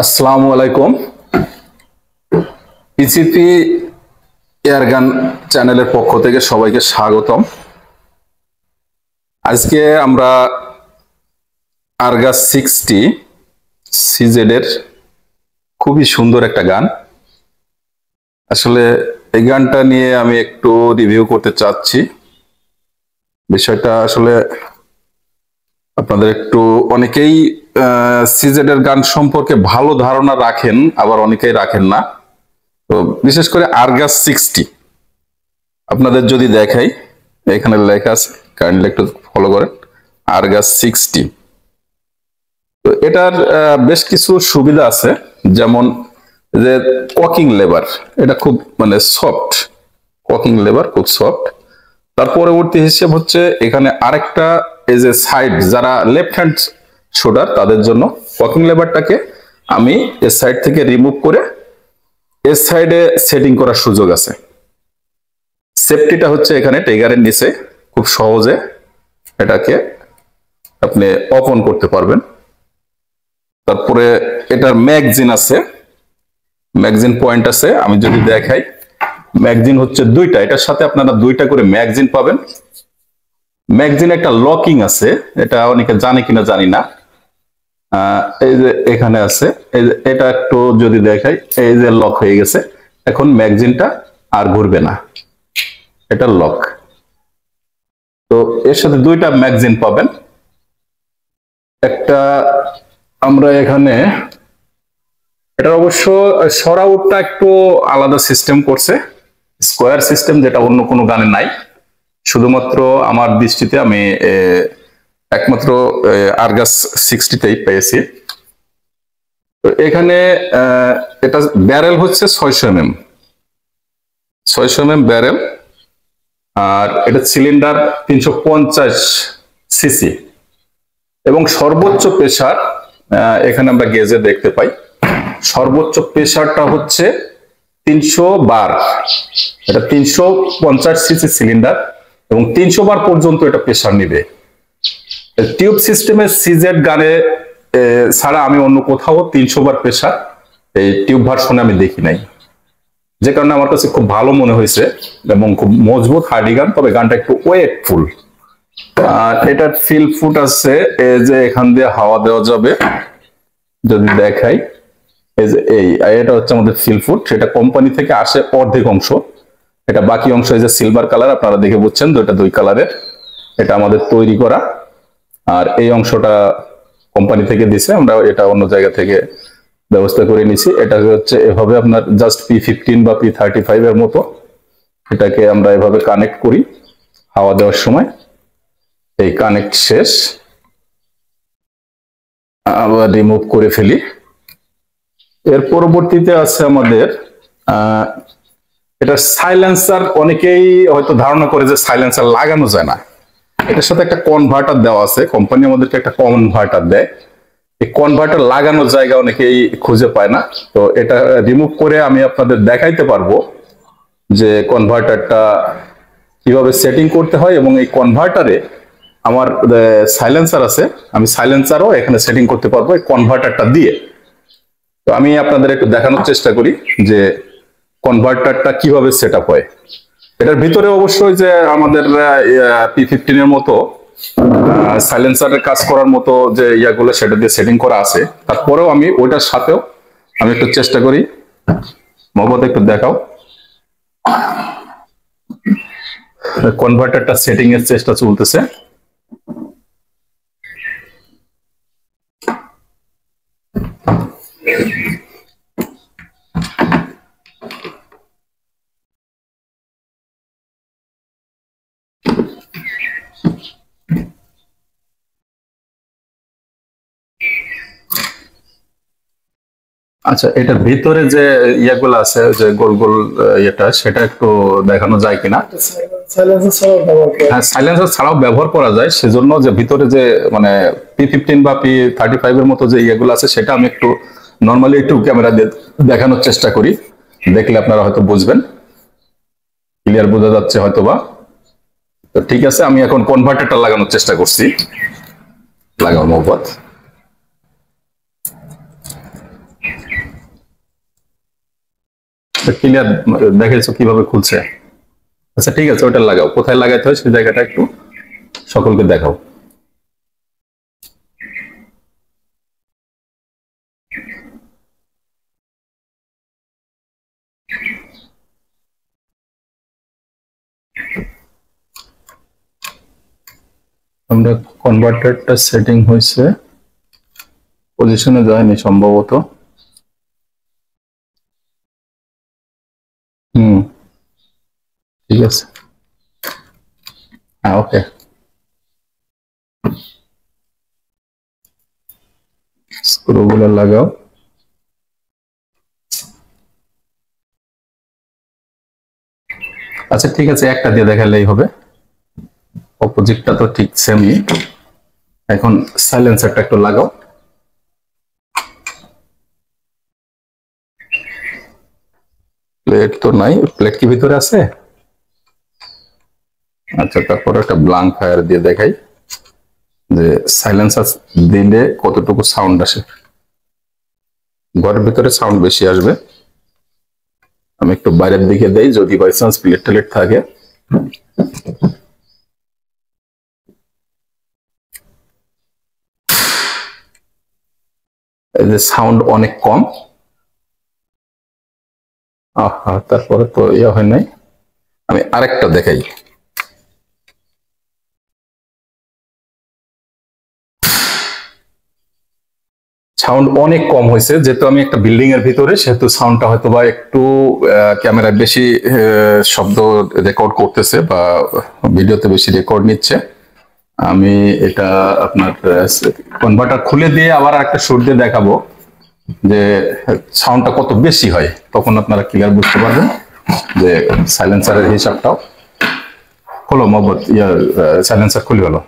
আসসালামু আলাইকুম। PCP airgun চ্যানেলের পক্ষ থেকে সবাইকে স্বাগতম। আজকে আমরা আরগাস 60 সিজেড এর খুবই সুন্দর একটা গান। আসলে এই গানটা নিয়ে আমি একটু রিভিউ করতে চাচ্ছি। বিষয়টা আসলে আপনাদের একটু অনেকেই সিজেড এর গান সম্পর্কে ভালো ধারণা রাখেন, আবার অনেকেই রাখেন না। তো বিশেষ করে আরগাস 60 আপনাদের যদি দেখাই, এখানে লেখা আছে, কাইন্ডলি একটু ফলো করেন। আরগাস 60 তো এটার বেশ কিছু সুবিধা আছে, যেমন যে ককিং লেবার, এটা খুব সফট, ককিং লেবার খুব সফট। তার পরবর্তী হিসেব হচ্ছে এখানে আরেকটা, এই যে সাইড, যারা লেফট হ্যান্ড শোল্ডার তাদের জন্য ককিং লেবারটাকে আমি এর সাইড থেকে রিমুভ করে এর সাইডে সেটিং করার সুযোগ আছে। সেফটিটা হচ্ছে এখানে ট্রিগারের নিচে খুব সহজে এটাকে আপনি ওপেন করতে পারবেন। তারপরে এটার ম্যাগজিন আছে, ম্যাগজিন পয়েন্ট আছে। আমি যদি দেখাই, ম্যাগজিন হচ্ছে দুইটা, এটার সাথে আপনারা দুইটা করে ম্যাগজিন পাবেন। ম্যাগজিন একটা লকিং আছে, এটা অনেকে জানে কিনা জানি না। এই যে এখানে আছে, এই যে এটা একটু যদি দেখাই, এই যে লক হয়ে গেছে, এখন ম্যাগজিনটা আর ঘুরবে না, এটা লক। তো এর সাথে দুইটা ম্যাগজিন পাবেন। একটা আমরা এখানে, এটা অবশ্য সরাউটটা একটু আলাদা সিস্টেম করছে, স্কোয়ার সিস্টেম, যেটা অন্য কোনো গানে নাই। শুধুমাত্র আমার দৃষ্টিতে আমি একমাত্র আরগাস 60তেই পেয়েছি। তো এখানে এটা ব্যারেল হচ্ছে 600 mm, 600 mm ব্যারেল, আর এটা সিলিন্ডার 350 সিসি, এবং সর্বোচ্চ প্রেসার এখানে আমরা গেজে দেখতে পাই। সর্বোচ্চ প্রেসারটা হচ্ছে 300 বার। এটা 350 সিসি সিলিন্ডার এবং 300 বার পর্যন্ত এটা প্রেসার নিবে। টিউব সিস্টেমের সিজেড গানে ছাড়া আমি অন্য কোথাও 300 বার প্রেসার এই টিউব ভার্সনে আমি দেখি নাই, যে কারণে আমার কাছে খুব ভালো মনে হয়েছে এবং খুব মজবুত হার্ডি গান। তবে গানটা একটু ওয়েটফুল। আর এটার ফিল ফুট আছে, এই যে এখান দিয়ে হাওয়া দেওয়া যাবে। যদি দেখাই, এই যে এটা হচ্ছে আমাদের ফিল ফুট, সেটা কোম্পানি থেকে আসে অর্ধেক অংশ, এটা বাকি অংশ এই যে সিলভার কালার, আপনারা দেখে বুঝছেন, দুই কালারের। এটা আমাদের তৈরি করা, আর এই অংশটা কোম্পানি থেকে দিছে, আমরা এটা অন্য জায়গা থেকে ব্যবস্থা করে নিছি। এটা হচ্ছে এভাবে আপনার জাস্ট P15 বা P35 এর মতো, এটাকে আমরা এভাবে কানেক্ট করি হাওয়া দেওয়ার সময়। এই কানেক্ট শেষ, আবার রিমুভ করে ফেলি। এর পরবর্তীতে আছে আমাদের এটা সাইলেন্সার। অনেকেই হয়তো ধারণা করে যে সাইলেন্সার লাগানো যায় না, এটার সাথে একটা কনভার্টার দেওয়া আছে, কোম্পানি আমাদেরকে একটা কনভার্টার দেয়। এই কনভার্টার লাগানোর জায়গা অনেকেই খুঁজে পায় না, তো এটা রিমুভ করে আমি আপনাদের দেখাইতে পারবো যে কনভার্টারটা কিভাবে সেটিং করতে হয়। এবং এই কনভার্টারে আমার সাইলেন্সার আছে, আমি সাইলেন্সারও এখানে সেটিং করতে পারবো এই কনভার্টারটা দিয়ে। তো আমি আপনাদের একটু দেখানোর চেষ্টা করি যে কনভার্টারটা কিভাবে সেট আপ হয়। এটার ভিতরে অবশ্যই যে আমাদের P15 এর মতো সাইলেন্সারের কাজ করার মতো যে ইয়াগুলো, সেটা দিয়ে সেটিং করা আছে। তারপরেও আমি ওইটার সাথেও আমি একটু চেষ্টা করি। মোহাম্মদ একটু দেখাও, কনভার্টারটা সেটিং এর চেষ্টা চলতেছে। আচ্ছা, এটার ভিতরে যে ইয়াগুলো আছে, যে গোল গোল ইয়েটা, সেটা একটু দেখানো যায় কিনা? হ্যাঁ, সাইলেন্সার ছাড়াও ব্যবহার করা যায়। সেজন্য যে ভিতরে যে P15 বা P35 এর মতো যে ইয়েগুলো আছে, সেটা আমি একটু নর্মালি একটু ক্যামেরা দিয়ে দেখানোর চেষ্টা করি, দেখলে আপনারা হয়তো বুঝবেন, ক্লিয়ার বোঝা যাচ্ছে হয়তোবা। তো ঠিক আছে, আমি এখন কনভার্টারটা লাগানোর চেষ্টা করছি। লাগাও মোহাম্মদ। ক্লিয়ার দেখাইছো কিভাবে খুলছে? আচ্ছা ঠিক আছে, ওটা লাগাও, কোথায় লাগাইতে হয় সেই জায়গাটা একটু সকলকে দেখাও। আমরা কনভার্টারটা সেটিং হয়েছে, পজিশনে যায়নি সম্ভবত। হুম, ঠিক আছে, হ্যাঁ ওকে। স্ক্রুগুলো লাগাও। আচ্ছা ঠিক আছে, একটা দিয়ে দেখালেই হবে, অপোজিটটা তো ঠিক সেমই। এখন সাইলেন্সারটা একটু লাগাও। প্লেট তো নাই, প্লেট কি ভিতরে আছে? আচ্ছা, তারপর একটা ব্লাঙ্ক ফায়ার দিয়ে দেখাই যে সাইলেন্সার দিলে কতটুকু সাউন্ড আসে। ঘরের ভিতরে সাউন্ড বেশি আসবে। আমি একটু বাইরের দিকে দেই, যদি বাই চান্স প্লেট টেলেট থাকে। এই যে সাউন্ড অনেক কম। আহা, তারপরে তো ইয়া হয় নাই। আমি আরেকটা দেখাই। সাউন্ড অনেক কম হয়েছে, যেহেতু আমি একটা বিল্ডিং এর ভিতরে, সেহেতু সাউন্ডটা হয়তো বা একটু ক্যামেরায় বেশি শব্দ রেকর্ড করতেছে বা ভিডিওতে বেশি রেকর্ড নিচ্ছে। আমি এটা আপনার কনভার্টার খুলে দিয়ে আবার একটা সুর দিয়ে দেখাবো যে সাউন্ডটা কত বেশি হয়, তখন আপনারা ক্লিয়ার বুঝতে পারবেন যে সাইলেন্সারের হিসাবটাও। হলো মোহাম্মদ, সাইলেন্সার খুলে হলো।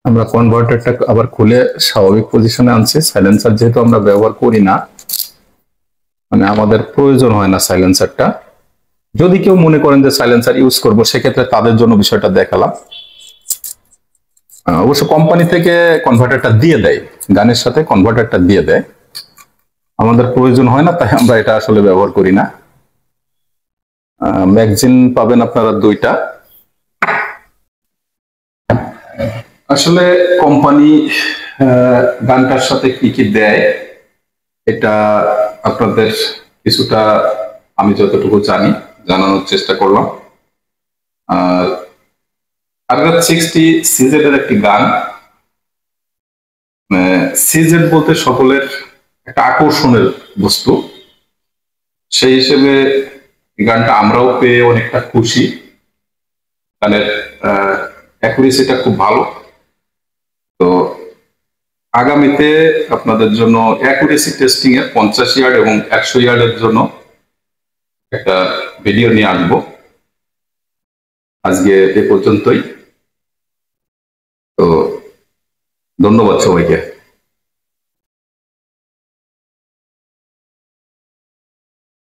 আমরা কনভার্টারটা আবার খুলে স্বাভাবিক পজিশনে আনছি। সাইলেন্সার যেহেতু আমরা ব্যবহার করি না, মানে আমাদের প্রয়োজন হয় না সাইলেন্সারটা। যদি কেউ মনে করেন যে সাইলেন্সার ইউজ করব, সেক্ষেত্রে তাদের জন্য বিষয়টা দেখালাম। অবশ্য কোম্পানি থেকে কনভার্টারটা দিয়ে দেয়, গানের সাথে কনভার্টারটা দিয়ে দেয়। আমাদের প্রয়োজন হয় না, তাই আমরা এটা আসলে ব্যবহার করি না। ম্যাগজিন পাবেন আপনারা দুইটা। আসলে কোম্পানি গানটার সাথে কি কি দেয়, এটা আপনাদের কিছুটা আমি যতটুকু জানি জানানোর চেষ্টা করলাম। আর R60 সিজেড এর একটি গান। সিজেড বলতে সকলের একটা আকর্ষণের বস্তু, সেই হিসেবে গানটা আমরাও পেয়ে অনেকটা খুশি। গানের অ্যাকুরেসিটা খুব ভালো। তো আগামীতে আপনাদের জন্য অ্যাকুরেসি টেস্টিং এর 50 ইয়ার্ড এবং 100 ইয়ার্ডের জন্য একটা ভিডিও নিয়ে আসবো। আজকে এ পর্যন্তই। তো ধন্যবাদ সবাইকে।